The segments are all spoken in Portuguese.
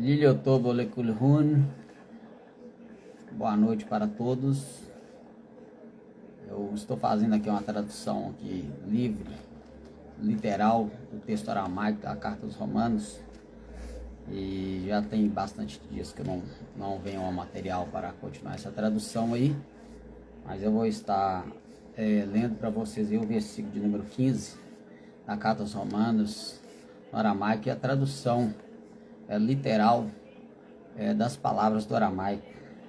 Liliotobolekulhun. Boa noite para todos. Eu estou fazendo aqui uma tradução aqui livre, literal, do texto aramaico da Carta aos Romanos. E já tem bastante dias que eu não venho ao material para continuar essa tradução aí. Mas eu vou estar lendo para vocês aí o versículo de número 15 da Carta aos Romanos, no aramaico, e a tradução literal das palavras do aramaico,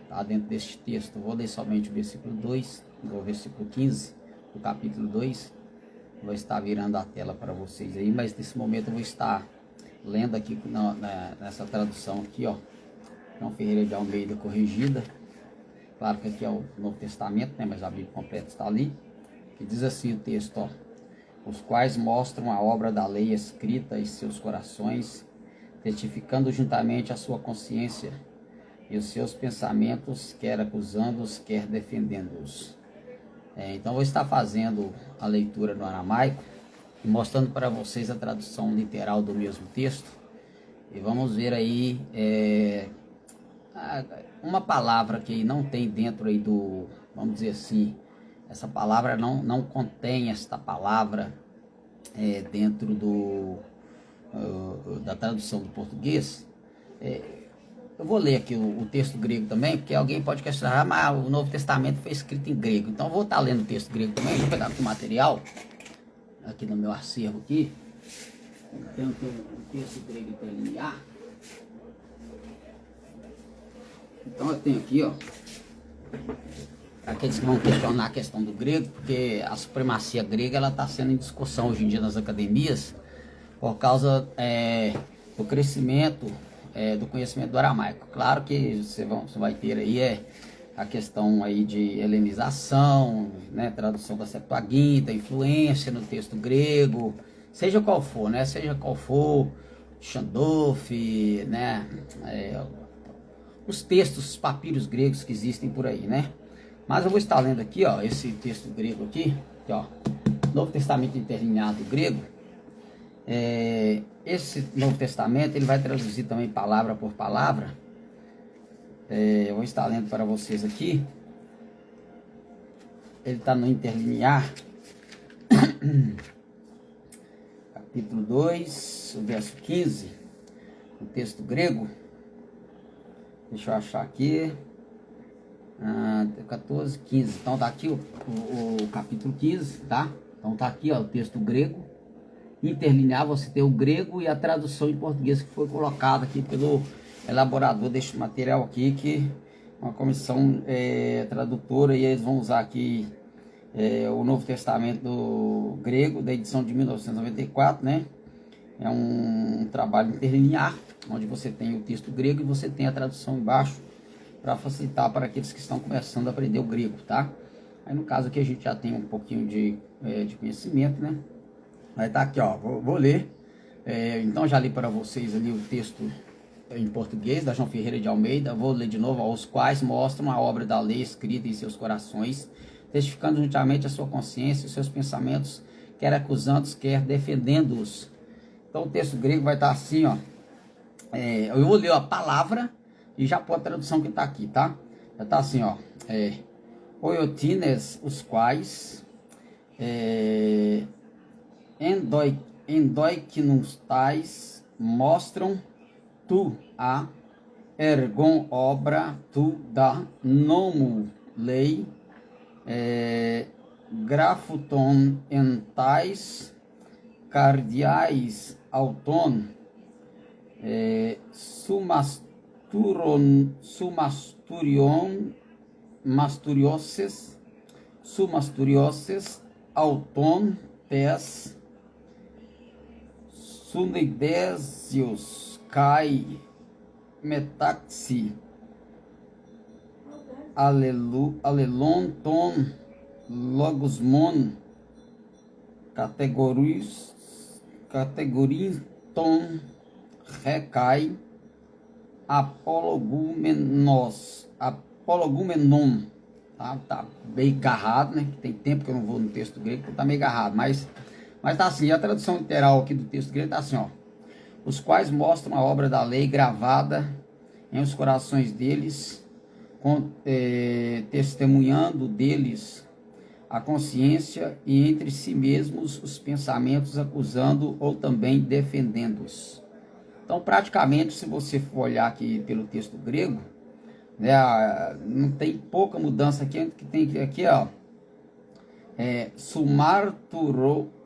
tá? Dentro deste texto, eu vou ler somente o versículo 2, o versículo 15 do capítulo 2. Vou estar virando a tela para vocês aí, mas nesse momento eu vou estar lendo aqui nessa tradução aqui, ó, João Ferreira de Almeida corrigida. Claro que aqui é o Novo Testamento, né, mas a Bíblia completa está ali. Que diz assim o texto, ó: os quais mostram a obra da lei escrita em seus corações, testificando juntamente a sua consciência e os seus pensamentos, quer acusando-os, quer defendendo-os. Então vou estar fazendo a leitura no aramaico e mostrando para vocês a tradução literal do mesmo texto. E vamos ver aí uma palavra que não tem dentro aí do, vamos dizer assim, essa palavra não contém esta palavra dentro da tradução do português. Eu vou ler aqui o texto grego também, porque alguém pode questionar, mas o Novo Testamento foi escrito em grego. Então eu vou estar lendo o texto grego também. Vou pegar aqui o material, aqui no meu acervo aqui. Tem o texto grego interlinear. Então eu tenho aqui, ó, aqueles que vão questionar a questão do grego, porque a supremacia grega ela está sendo em discussão hoje em dia nas academias, por causa do crescimento do conhecimento do aramaico. Claro que você vai ter aí a questão aí de helenização, né, tradução da Septuaginta, influência no texto grego, seja qual for, né, Shandorf, né, os textos, os papiros gregos que existem por aí, né. Mas eu vou estar lendo aqui, ó, esse texto grego aqui, ó, Novo Testamento interlineado grego. Esse Novo Testamento ele vai traduzir também palavra por palavra. Eu vou estar lendo para vocês aqui. Ele está no interlinear, capítulo 2, o verso 15, o texto grego. Deixa eu achar aqui. 14, 15. Então tá aqui o capítulo 15, tá? Então tá aqui, ó, o texto grego. Interlinear, você tem o grego e a tradução em português que foi colocada aqui pelo elaborador deste material aqui, que é uma comissão tradutora, e eles vão usar aqui o Novo Testamento grego da edição de 1994, né? É um trabalho interlinear, onde você tem o texto grego e você tem a tradução embaixo, para facilitar para aqueles que estão começando a aprender o grego, tá? Aí no caso aqui a gente já tem um pouquinho de conhecimento, né? Aí tá aqui, ó, vou ler. Então já li para vocês ali o texto em português da João Ferreira de Almeida. Vou ler de novo, ó: os quais mostram a obra da lei escrita em seus corações, testificando juntamente a sua consciência e os seus pensamentos, quer acusando-os, quer defendendo-os. Então o texto grego vai estar assim, ó. Eu vou ler a palavra e já pôr a tradução que está aqui, tá? Já está assim, ó. Oiotines, os quais endoiquinus tais mostram tu a ergon obra tu da nomo lei grafuton en tais cardiais auton sumasturioses auton pes sunidesios kai metaxi alelon ton logosmon categorias ton recai apologumenon. Tá bem agarrado, né? Tem tempo que eu não vou no texto grego, tá meio agarrado, mas tá assim. A tradução literal aqui do texto grego tá assim, ó: os quais mostram a obra da lei gravada em os corações deles, testemunhando deles a consciência e entre si mesmos os pensamentos, acusando ou também defendendo-os. Então, praticamente, se você for olhar aqui pelo texto grego, né, não tem pouca mudança aqui, que tem aqui, ó,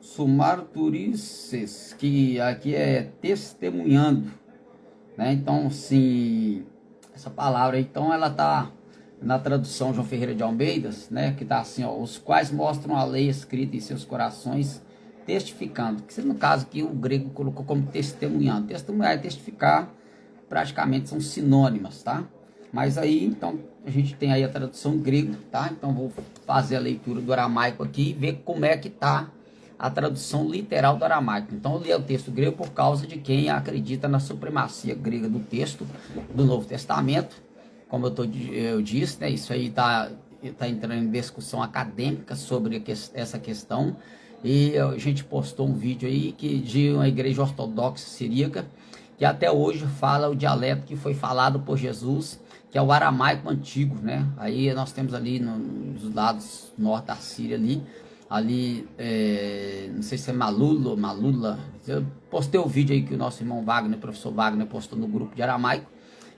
sumarturices, que aqui é testemunhando, né? Então, sim, essa palavra, então, ela tá na tradução João Ferreira de Almeida, né, que tá assim, ó, os quais mostram a lei escrita em seus corações, testificando, que no caso aqui o grego colocou como testemunhando. Testemunhar e testificar praticamente são sinônimas, tá? Mas aí, então, a gente tem aí a tradução grego, tá? Então, vou fazer a leitura do aramaico aqui e ver como é que tá a tradução literal do aramaico. Então, eu li o texto grego por causa de quem acredita na supremacia grega do texto do Novo Testamento. Como eu disse, né? Isso aí tá entrando em discussão acadêmica sobre essa questão. E a gente postou um vídeo aí de uma igreja ortodoxa siríaca, que até hoje fala o dialeto que foi falado por Jesus, que é o aramaico antigo, né? Aí nós temos ali nos lados norte da Síria ali, não sei se é Malula. Eu postei o vídeo aí que o nosso irmão Wagner, o professor Wagner, postou no grupo de aramaico.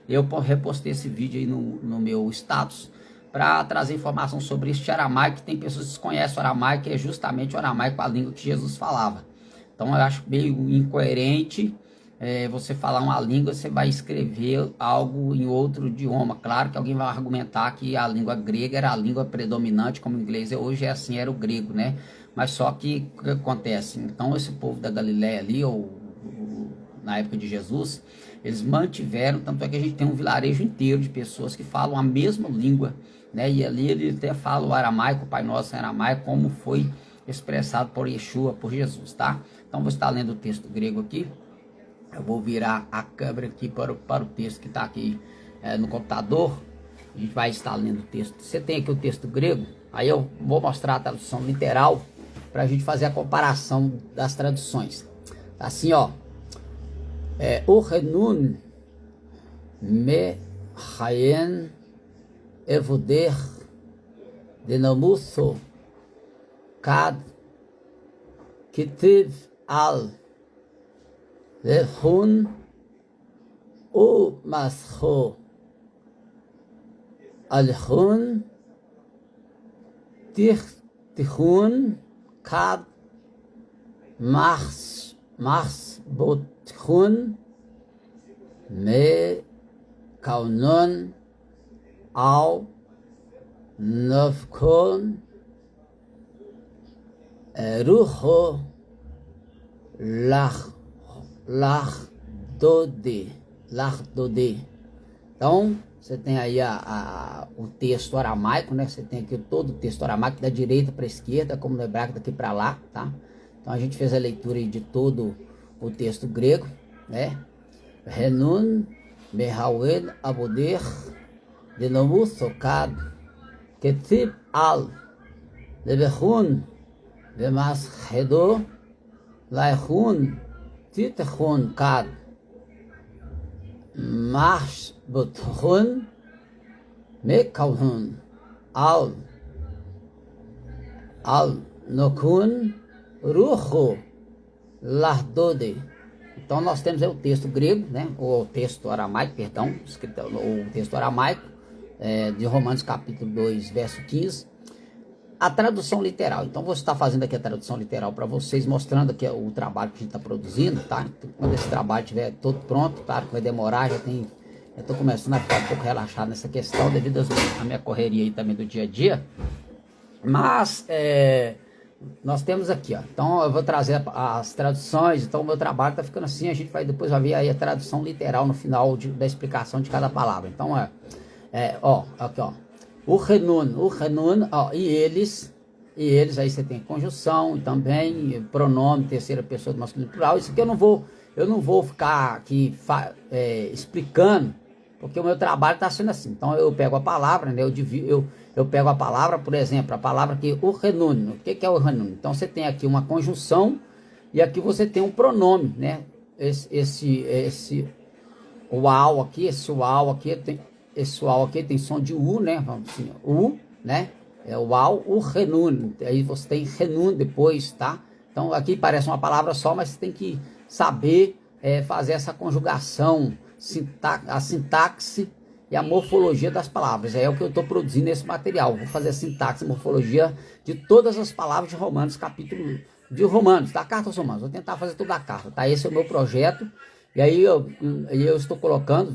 Eu repostei esse vídeo aí no meu status, para trazer informação sobre este aramaico, que tem pessoas que desconhecem o aramaico, que é justamente o aramaico, a língua que Jesus falava. Então eu acho meio incoerente você falar uma língua, você vai escrever algo em outro idioma. Claro que alguém vai argumentar que a língua grega era a língua predominante, como o inglês hoje é assim, era o grego, né? Mas só que o que acontece? Então esse povo da Galileia ali, na época de Jesus, eles mantiveram, tanto é que a gente tem um vilarejo inteiro de pessoas que falam a mesma língua, né? E ali ele até fala o aramaico, o Pai Nosso em aramaico, como foi expressado por Yeshua, por Jesus, tá? Então vou estar lendo o texto grego aqui. Eu vou virar a câmera aqui para o texto que está aqui no computador. A gente vai estar lendo o texto. Você tem aqui o texto grego, aí eu vou mostrar a tradução literal para a gente fazer a comparação das traduções. Assim, ó. Urenun me hayen evoder denamuso kad kitiv al lehun u masho alhun tichun kad machs bothun me kaunon au nafkon ruho lachdode. Então, você tem aí o texto aramaico, né? Você tem aqui todo o texto aramaico da direita para a esquerda, como no hebraico daqui para lá, tá? Então, a gente fez a leitura aí de todo o texto grego, né? Renun mehawed aboder de novo sokad ketib al lebehun vemas redo laihun titechun kad mars bothun mekalhun al nokun rucho lardode. Então nós temos aí o texto grego, né, o texto aramaico, perdão, o texto aramaico de Romanos capítulo 2, verso 15, a tradução literal. Então vou estar fazendo aqui a tradução literal para vocês, mostrando aqui o trabalho que a gente está produzindo, tá? Então, quando esse trabalho estiver todo pronto, claro que vai demorar, já estou começando a ficar um pouco relaxado nessa questão, devido à minha correria aí também do dia a dia, mas nós temos aqui, ó. Então eu vou trazer as traduções. Então o meu trabalho tá ficando assim. A gente depois vai ver aí a tradução literal no final da explicação de cada palavra. Então ó, aqui, ó. O renun, ó, e eles, aí você tem conjunção e também pronome, terceira pessoa do masculino plural. Isso aqui eu não vou ficar aqui explicando, porque o meu trabalho está sendo assim. Então eu pego a palavra, né? Eu pego a palavra, por exemplo, a palavra aqui, o renun. O que é o renun? Então você tem aqui uma conjunção e aqui você tem um pronome, né? uau aqui, esse uau aqui tem som de U, né? Vamos assim, U, né? É o uau, o renun. Aí você tem renun depois, tá? Então aqui parece uma palavra só, mas você tem que saber fazer essa conjugação, a sintaxe e a morfologia das palavras. É o que eu estou produzindo nesse material. Vou fazer a sintaxe e morfologia de todas as palavras de Romanos, capítulo de Romanos, da carta aos Romanos. Vou tentar fazer toda a carta, tá? Esse é o meu projeto. E aí eu estou colocando,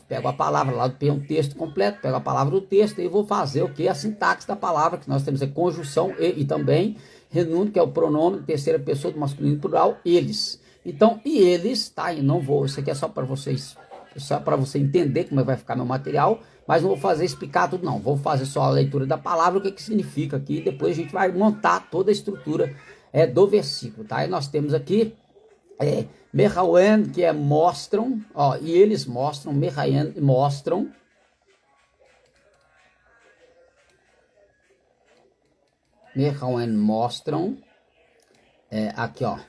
pego a palavra lá, pego um texto completo, pego a palavra do texto e vou fazer o que? A sintaxe da palavra, que nós temos a conjunção e também renúncio, que é o pronome terceira pessoa do masculino plural, eles. Então, e eles, tá? E não vou, isso aqui é só para vocês, só para você entender como vai ficar meu material, mas não vou fazer explicar tudo não, vou fazer só a leitura da palavra, o que significa aqui, e depois a gente vai montar toda a estrutura do versículo, tá? E nós temos aqui Mehauen, que mostram, ó, e eles mostram, Mehauen mostram, aqui ó,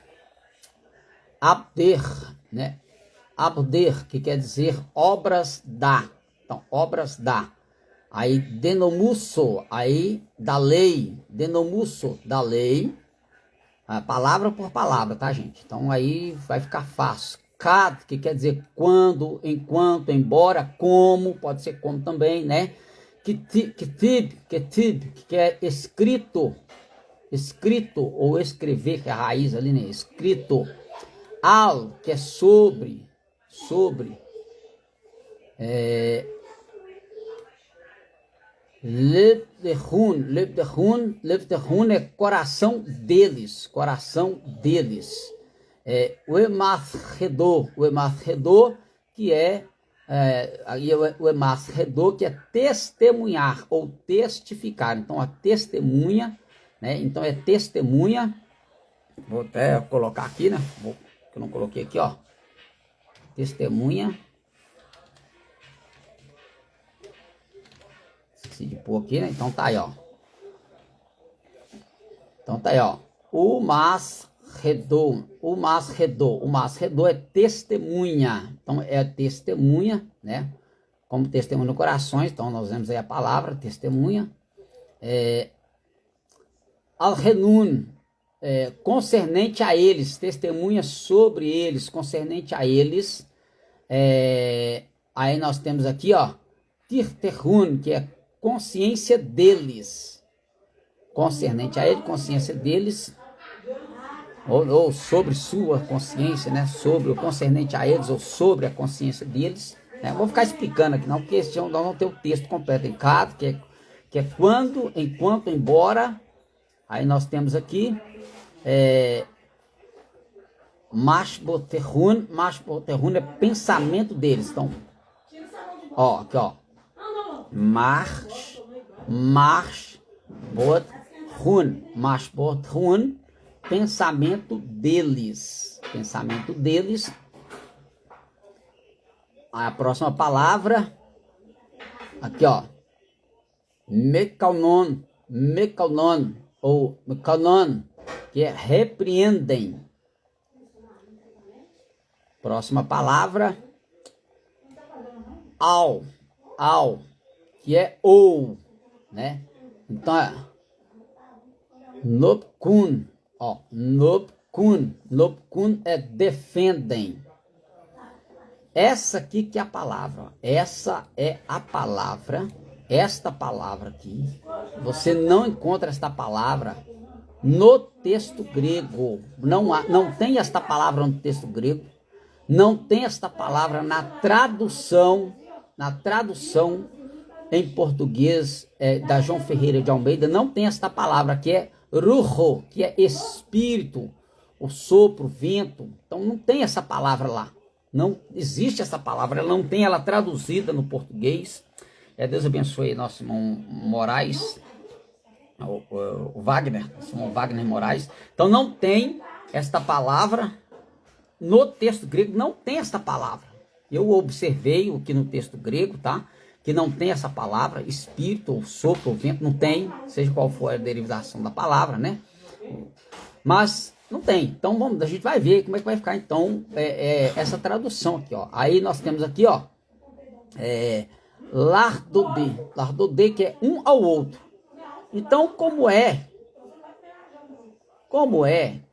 Abder, né? Abder, que quer dizer obras da. Então, obras da. Aí, denomusso, aí, da lei. Denomusso, da lei. Palavra por palavra, tá, gente? Então, aí vai ficar fácil. Kad, que quer dizer quando, enquanto, embora, como. Pode ser como também, né? Ketib, que é escrito. Escrito, ou escrever, que é a raiz ali, né? Escrito. Al, que é sobre, Lebdehun é coração deles, o Emasredor, que o Emasredor, que é testemunhar ou testificar. Então a testemunha, né? Então é testemunha. Vou até colocar aqui, né? Que eu não coloquei aqui, ó. Testemunha. Esqueci de pôr aqui, né? Então tá aí, ó. O Masredor é testemunha. Então é testemunha, né? Como testemunha no coração. Então nós vemos aí a palavra testemunha. Al-Renun, concernente a eles, testemunha sobre eles, concernente a eles. Aí nós temos aqui, ó, Tirterun, que é consciência deles, concernente a ele, consciência deles, ou sobre sua consciência, né? Sobre o concernente a eles, ou sobre a consciência deles. Vou ficar explicando aqui não, porque nós não tem o texto completo em cada, que é quando, enquanto, embora. Aí nós temos aqui Mashboterun é pensamento deles. Então, ó, aqui ó, Mashboterun, pensamento deles. A próxima palavra, aqui ó, Mekaunon, ou Mekanon, que é repreendem. Próxima palavra, Al, que é ou, né? Então, Nopkun, ó, Nopkun é defendem. Essa aqui que é a palavra, essa é a palavra. Esta palavra aqui, você não encontra esta palavra no texto grego. Não tem esta palavra no texto grego. Não tem esta palavra na tradução em português da João Ferreira de Almeida. Não tem esta palavra que é ruho, que é espírito, o sopro, o vento. Então não tem essa palavra lá. Não existe essa palavra. Ela não tem ela traduzida no português. Deus abençoe nosso irmão Moraes, o Wagner, o Wagner Moraes. Então não tem esta palavra no texto grego, não tem esta palavra. Eu observei aqui no texto grego, tá? Que não tem essa palavra, espírito, ou sopro, ou vento, não tem, seja qual for a derivação da palavra, né? Mas Não tem. Então a gente vai ver como é que vai ficar então essa tradução aqui, ó. Aí nós temos aqui, ó, lardodê, que é um ao outro. Então como é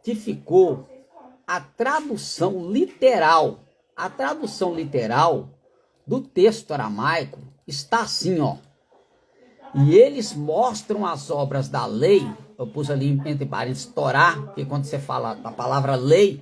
que ficou a tradução literal? A tradução literal do texto aramaico está assim, ó. E eles mostram as obras da lei. Eu pus ali entre parênteses Torá, porque quando você fala da palavra lei,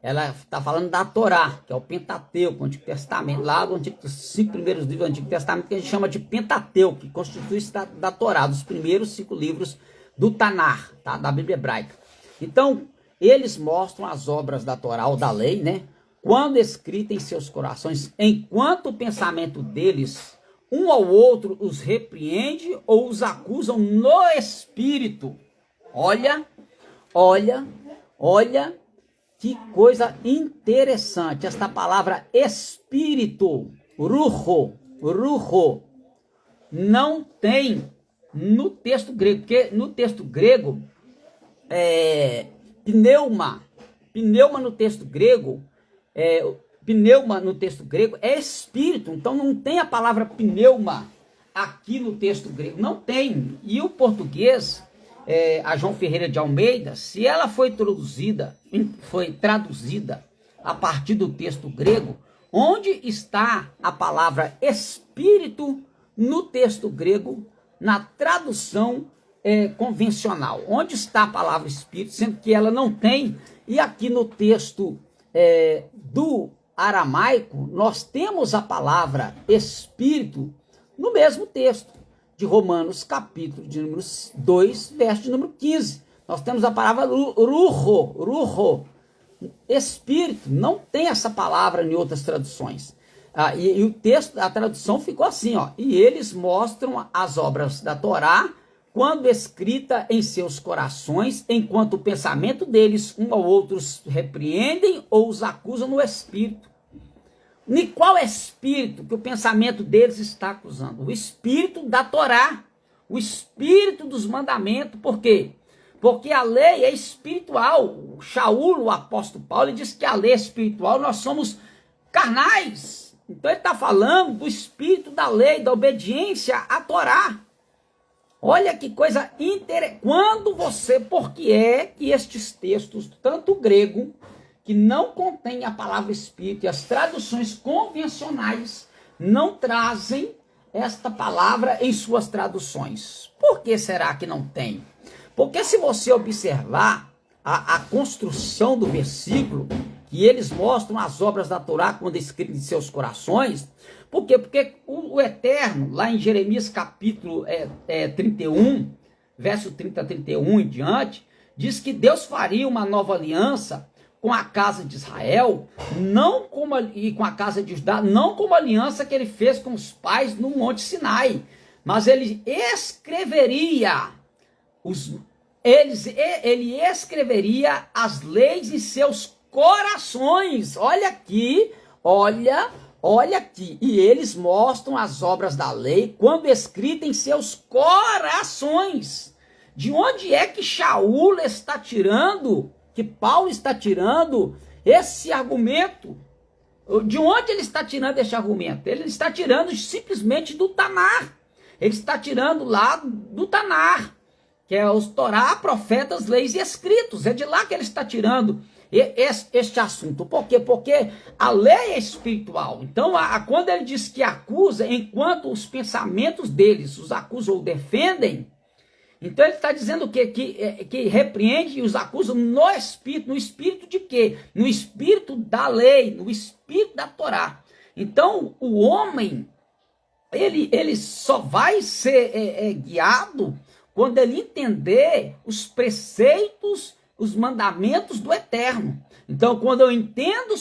ela está falando da Torá, que é o Pentateuco, o Antigo Testamento, lá dos 5 primeiros livros do Antigo Testamento, que a gente chama de Pentateuco, que constitui da Torá, dos primeiros 5 livros do Tanar, tá? Da Bíblia hebraica. Então, eles mostram as obras da Torá ou da lei, né? Quando escrita em seus corações, enquanto o pensamento deles, um ao outro, os repreende ou os acusam no espírito. Olha que coisa interessante. Esta palavra espírito, ruho, não tem no texto grego, porque no texto grego, pneuma no texto grego, pneuma no texto grego é espírito, então não tem a palavra pneuma aqui no texto grego, não tem. E o português, a João Ferreira de Almeida, se ela foi traduzida a partir do texto grego, onde está a palavra espírito no texto grego, na tradução convencional? Onde está a palavra espírito, sendo que ela não tem? E aqui no texto do aramaico, nós temos a palavra espírito no mesmo texto de Romanos, capítulo de número 2, verso de número 15. Nós temos a palavra ruho, espírito. Não tem essa palavra em outras traduções. E o texto, a tradução ficou assim, ó. E eles mostram as obras da Torá quando escrita em seus corações, enquanto o pensamento deles, um ao outro, repreendem ou os acusam no espírito. E qual espírito que o pensamento deles está acusando? O espírito da Torá, o espírito dos mandamentos. Por quê? Porque a lei é espiritual. O Shaul, o apóstolo Paulo, ele diz que a lei é espiritual, nós somos carnais. Então ele está falando do espírito da lei, da obediência à Torá. Olha que coisa interessante. Por que é que estes textos, tanto o grego, que não contém a palavra espírito, e as traduções convencionais não trazem esta palavra em suas traduções? Por que será que não tem? Porque se você observar a construção do versículo, que eles mostram as obras da Torá quando escritas em seus corações. Por quê? Porque o Eterno, lá em Jeremias capítulo 31, verso 30 a 31 em diante, diz que Deus faria uma nova aliança com a casa de Israel, e com a casa de Judá, não como a aliança que ele fez com os pais no Monte Sinai, mas ele escreveria ele escreveria as leis em seus corações. Olha aqui, olha aqui. E eles mostram as obras da lei quando escrita em seus corações. De onde é que Shaul está tirando, que Paulo está tirando esse argumento? De onde ele está tirando esse argumento? Ele está tirando simplesmente do Tanar. Ele está tirando lá do Tanar, que é os Torá, profetas, leis e escritos. É de lá que ele está tirando este assunto. Por quê? Porque a lei é espiritual. Então, quando ele diz que acusa, enquanto os pensamentos deles os acusam ou defendem, então ele está dizendo que repreende e os acusa no espírito de quê? No espírito da lei, no espírito da Torá. Então, o homem, ele só vai ser guiado quando ele entender os preceitos, os mandamentos do Eterno. Então, quando eu entendo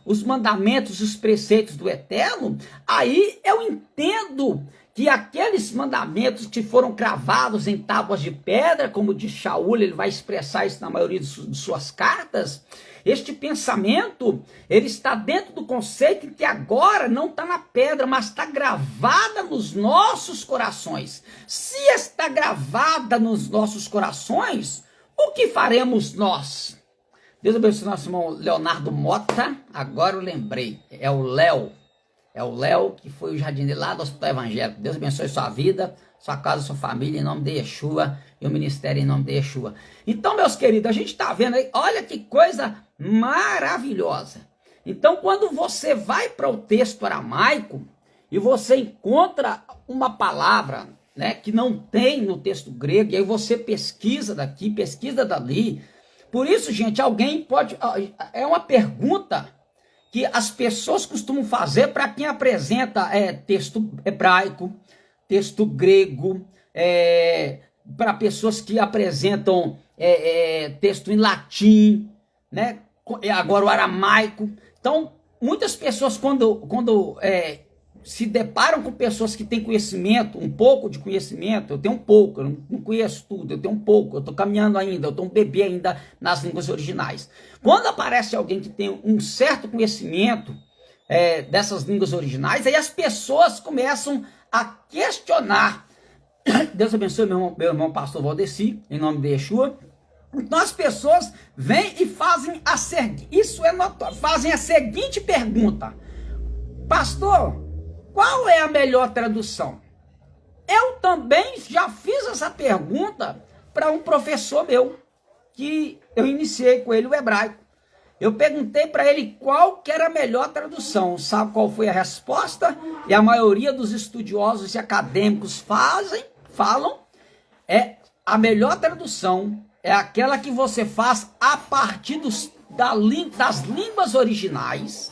os mandamentos, os preceitos do Eterno, aí eu entendo que aqueles mandamentos que foram cravados em tábuas de pedra, como diz Shaul, ele vai expressar isso na maioria de suas cartas. Este pensamento, ele está dentro do conceito que agora não está na pedra, mas está gravada nos nossos corações. Se está gravada nos nossos corações, O que faremos nós? Deus abençoe nosso irmão Leonardo Mota. Agora eu lembrei. É o Léo. É o Léo, que foi o jardineiro lá do Hospital Evangélico. Deus abençoe sua vida, sua casa, sua família, em nome de Yeshua, e o ministério em nome de Yeshua. Então, meus queridos, a gente está vendo aí, olha que coisa maravilhosa. Então, quando você vai para o texto aramaico, e você encontra uma palavra, né, que não tem no texto grego, e aí você pesquisa daqui, pesquisa dali. Por isso, gente, alguém pode... É uma pergunta que as pessoas costumam fazer para quem apresenta texto hebraico, texto grego, para pessoas que apresentam texto em latim, né? Agora o aramaico. Então, muitas pessoas, quando se deparam com pessoas que têm conhecimento, um pouco de conhecimento, eu tenho um pouco, eu não conheço tudo, eu tenho um pouco, eu estou caminhando ainda, eu estou um bebê ainda nas línguas originais. Quando aparece alguém que tem um certo conhecimento dessas línguas originais, aí as pessoas começam a questionar. Deus abençoe meu irmão pastor Valdeci, em nome de Yeshua. Então as pessoas vêm e fazem fazem a seguinte pergunta: pastor, qual é a melhor tradução? Eu também já fiz essa pergunta para um professor meu, que eu iniciei com ele o hebraico. Eu perguntei para ele qual que era a melhor tradução. Sabe qual foi a resposta? E a maioria dos estudiosos e acadêmicos falam, a melhor tradução é aquela que você faz a partir das línguas originais.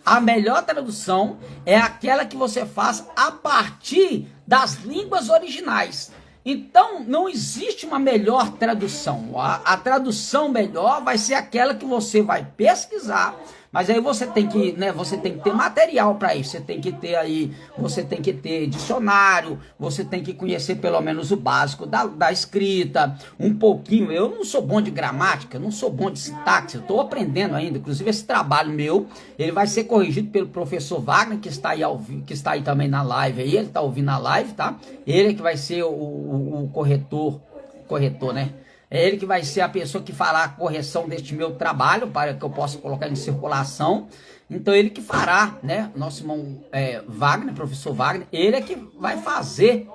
A melhor tradução é aquela que você faz a partir das línguas originais. Então, não existe uma melhor tradução. A tradução melhor vai ser aquela que você vai pesquisar, mas aí você tem que, você tem que ter material para isso. Você tem que ter dicionário, você tem que conhecer pelo menos o básico da escrita, um pouquinho. Eu não sou bom de gramática, não sou bom de sintaxe, eu estou aprendendo ainda. Inclusive, esse trabalho meu, ele vai ser corrigido pelo professor Wagner, que está aí também na live aí, ele está ouvindo na live, tá? Ele que vai ser o corretor, né? É ele que vai ser a pessoa que fará a correção deste meu trabalho, para que eu possa colocar em circulação. Então, ele que fará, né? Nosso irmão Wagner, professor Wagner, ele é que vai fazer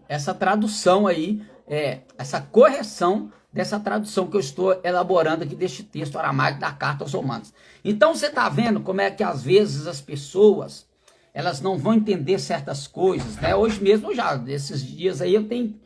essa tradução aí, essa correção dessa tradução que eu estou elaborando aqui deste texto aramaico da carta aos Romanos. Então, você está vendo como é que às vezes as pessoas, elas não vão entender certas coisas, né? Hoje mesmo, esses dias aí, eu tenho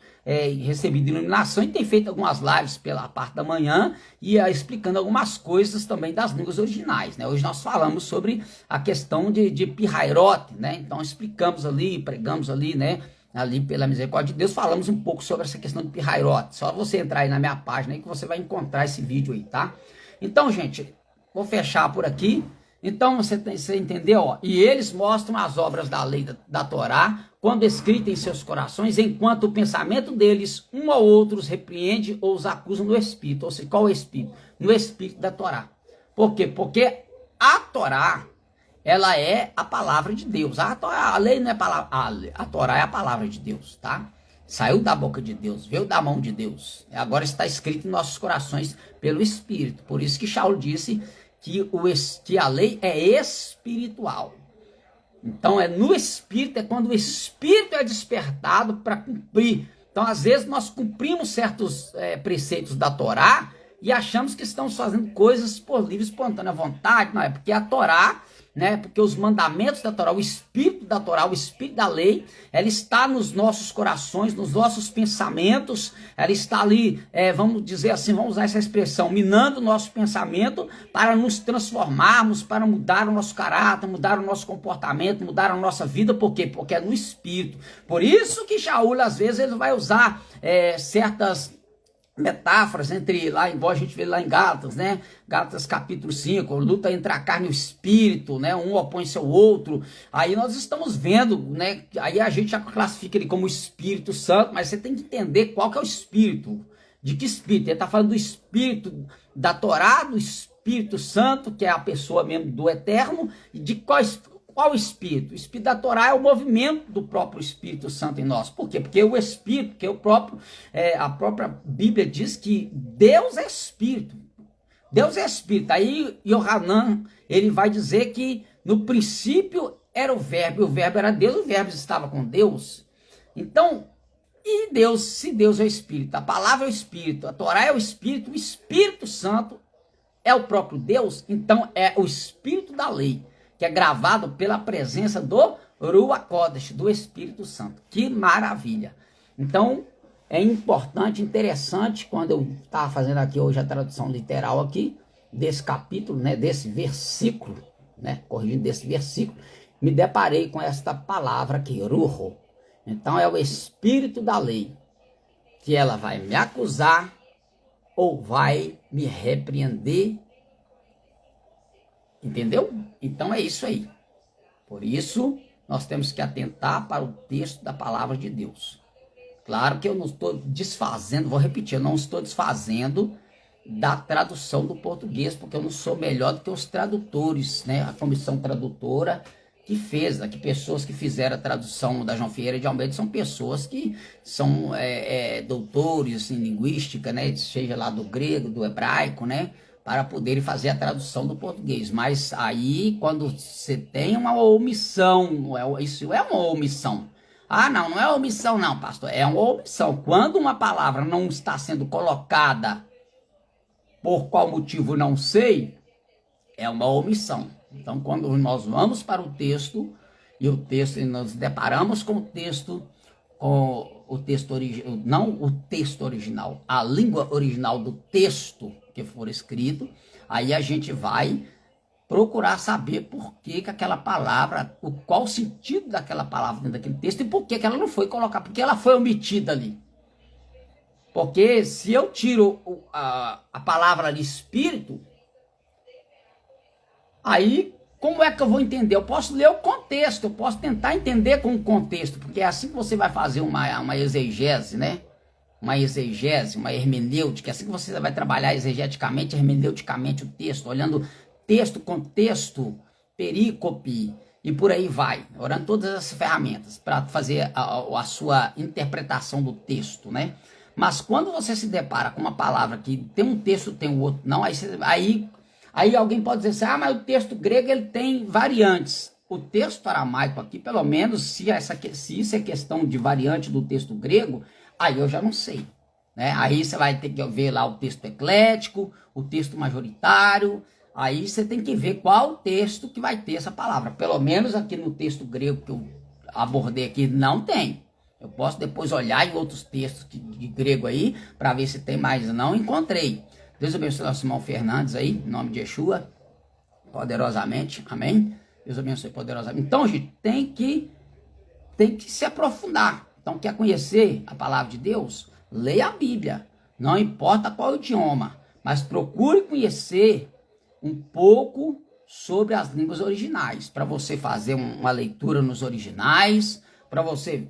recebido iluminação e tenho feito algumas lives pela parte da manhã e explicando algumas coisas também das línguas originais, né? Hoje nós falamos sobre a questão de Pihairote, né? Então explicamos ali, pregamos ali, né? Ali pela misericórdia de Deus, falamos um pouco sobre essa questão de Pihairote. Só você entrar aí na minha página aí que você vai encontrar esse vídeo aí, tá? Então, gente, vou fechar por aqui. Então você entendeu? E eles mostram as obras da lei da Torá, quando escrita em seus corações, enquanto o pensamento deles, um ao outro, os repreende ou os acusa no Espírito. Ou seja, qual é o Espírito? No Espírito da Torá. Por quê? Porque a Torá, ela é a palavra de Deus. A lei não é palavra, a Torá é a palavra de Deus, tá? Saiu da boca de Deus, veio da mão de Deus. Agora está escrito em nossos corações pelo Espírito. Por isso que Shaul disse que a lei é espiritual. Então no Espírito, quando o Espírito é despertado para cumprir. Então às vezes nós cumprimos certos preceitos da Torá e achamos que estamos fazendo coisas por livre e espontânea vontade. Não, é porque a Torá, né? Porque os mandamentos da Torá, o Espírito da Torá, o Espírito da lei, ela está nos nossos corações, nos nossos pensamentos, ela está ali, vamos dizer assim, vamos usar essa expressão, minando o nosso pensamento para nos transformarmos, para mudar o nosso caráter, mudar o nosso comportamento, mudar a nossa vida. Por quê? Porque é no Espírito. Por isso que Shaul, às vezes, ele vai usar certas metáforas embora a gente vê lá em Gálatas, né? Gálatas capítulo 5, luta entre a carne e o espírito, né? Um opõe-se ao outro. Aí nós estamos vendo, né? Aí a gente já classifica ele como Espírito Santo, mas você tem que entender qual que é o Espírito. De que Espírito? Ele está falando do Espírito da Torá, do Espírito Santo, que é a pessoa mesmo do Eterno, e de qual Espírito? O Espírito da Torá é o movimento do próprio Espírito Santo em nós. Por quê? Porque o Espírito, porque a própria Bíblia diz que Deus é Espírito. Deus é Espírito. Aí Yohanan, ele vai dizer que no princípio era o Verbo, e o Verbo era Deus, o Verbo estava com Deus. Então, e Deus, se Deus é o Espírito, a palavra é o Espírito, a Torá é o Espírito Santo é o próprio Deus, então é o Espírito da lei, que é gravado pela presença do Ruach Kodesh, do Espírito Santo. Que maravilha! Então, é importante, interessante, quando eu estava fazendo aqui hoje a tradução literal aqui, desse capítulo, né, desse versículo, né, corrigindo desse versículo, me deparei com esta palavra aqui, Ruho. Então é o Espírito da lei, que ela vai me acusar ou vai me repreender. Entendeu? Então é isso aí. Por isso, nós temos que atentar para o texto da palavra de Deus. Claro que eu não estou desfazendo, vou repetir, eu não estou desfazendo da tradução do português, porque eu não sou melhor do que os tradutores, né? A comissão tradutora que fez, que pessoas que fizeram a tradução da João Ferreira de Almeida são pessoas que são doutores em linguística, né? Seja lá do grego, do hebraico, né? Para poderem fazer a tradução do português. Mas aí, quando você tem uma omissão, isso é uma omissão. Ah, não é omissão não, pastor, é uma omissão. Quando uma palavra não está sendo colocada, por qual motivo não sei, é uma omissão. Então, quando nós vamos para o texto, e nós deparamos com o texto original, não o texto original, a língua original do texto que for escrito, aí a gente vai procurar saber por que aquela palavra, qual o sentido daquela palavra dentro daquele texto e por que ela não foi colocada, porque ela foi omitida ali. Porque se eu tiro a palavra de espírito, aí como é que eu vou entender? Eu posso ler o contexto, eu posso tentar entender com o contexto, porque é assim que você vai fazer uma exegese, né? Uma exegese, uma hermenêutica, é assim que você vai trabalhar exegeticamente, hermeneuticamente o texto, olhando texto, contexto, perícope e por aí vai, orando todas as ferramentas para fazer a sua interpretação do texto, né? Mas quando você se depara com uma palavra que tem um texto, tem o outro não, aí alguém pode dizer assim, mas o texto grego ele tem variantes. O texto aramaico aqui, pelo menos, se isso é questão de variante do texto grego, aí eu já não sei, né? Aí você vai ter que ver lá o texto eclético, o texto majoritário, aí você tem que ver qual texto que vai ter essa palavra. Pelo menos aqui no texto grego que eu abordei aqui, não tem. Eu posso depois olhar em outros textos de grego aí, para ver se tem mais. Não encontrei. Deus abençoe o nosso irmão Fernandes aí, em nome de Yeshua, poderosamente, amém? Deus abençoe poderosamente. Então, gente, tem que se aprofundar. Então, quer conhecer a palavra de Deus? Leia a Bíblia, não importa qual idioma, mas procure conhecer um pouco sobre as línguas originais, para você fazer uma leitura nos originais, para você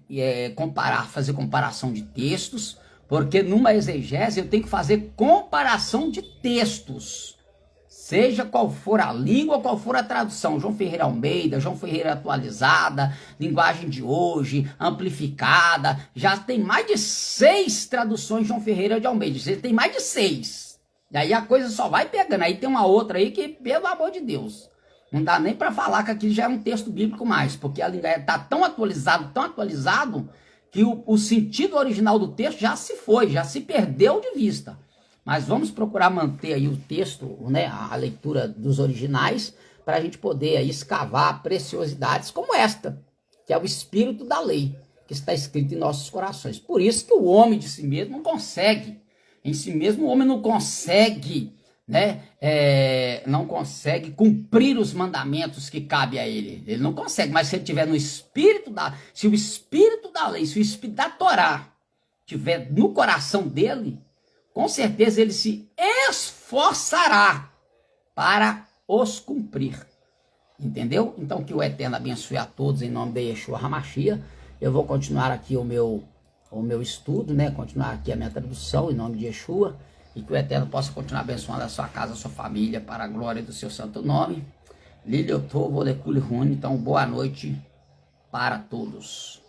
fazer comparação de textos, porque numa exegese eu tenho que fazer comparação de textos, seja qual for a língua, qual for a tradução, João Ferreira Almeida, João Ferreira atualizada, linguagem de hoje, amplificada, já tem mais de 6 traduções de João Ferreira de Almeida, você tem mais de 6, e aí a coisa só vai pegando, aí tem uma outra aí que, pelo amor de Deus, não dá nem para falar que aquilo já é um texto bíblico mais, porque a linguagem está tão atualizado, que o sentido original do texto já se foi, já se perdeu de vista. Mas vamos procurar manter aí o texto, né, a leitura dos originais, para a gente poder aí escavar preciosidades como esta, que é o Espírito da lei, que está escrito em nossos corações. Por isso que o homem de si mesmo não consegue, em si mesmo o homem não consegue, né, não consegue cumprir os mandamentos que cabe a ele. Ele não consegue, mas se ele tiver no Espírito se o Espírito da lei, se o Espírito da Torá tiver no coração dele, com certeza ele se esforçará para os cumprir. Entendeu? Então que o Eterno abençoe a todos em nome de Yeshua HaMashiach. Eu vou continuar aqui o meu estudo, né? Continuar aqui a minha tradução em nome de Yeshua. E que o Eterno possa continuar abençoando a sua casa, a sua família, para a glória do seu santo nome. Lili Otovo, Lecule Rune, então boa noite para todos.